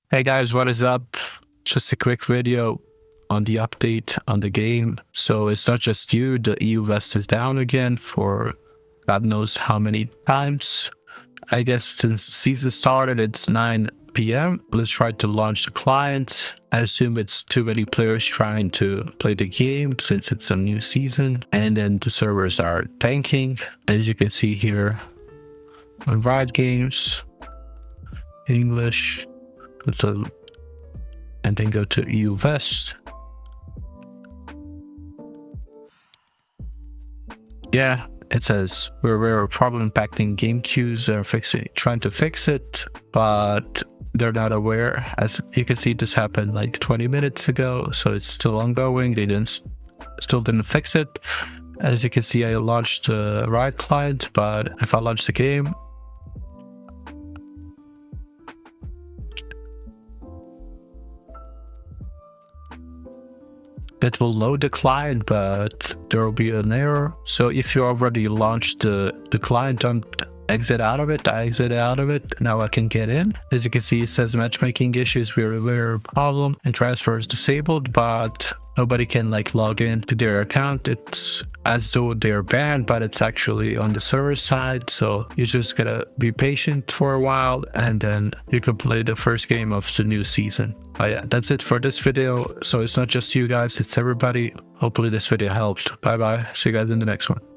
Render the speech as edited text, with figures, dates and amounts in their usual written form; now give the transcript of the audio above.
Hey guys, what is up? Just a quick video on the update on the game. So it's not just you, the EU West is down again for God knows how many times. I guess since the season started, it's 9 p.m. Let's try to launch the client. I assume it's too many players trying to play the game since it's a new season. And then the servers are tanking. As you can see here on Riot Games, English, and then go to EU West. Yeah, it says we're a problem impacting game queues. They're trying to fix it, but they're not aware. As you can see, this happened like 20 minutes ago, so it's still ongoing. They still didn't fix it. As you can see, I launched the Riot client, but if I launch the game, it will load the client, but there will be an error. So if you already launched the client, don't exit out of it. I exited out of it. Now I can get in. As you can see, it says matchmaking issues. We're aware of problem and transfer is disabled, but nobody can log in to their account. It's as though they're banned, but it's actually on the server side. So you just gotta be patient for a while, and then you can play the first game of the new season. But yeah, that's it for this video. So it's not just you guys, it's everybody. Hopefully this video helped. Bye bye. See you guys in the next one.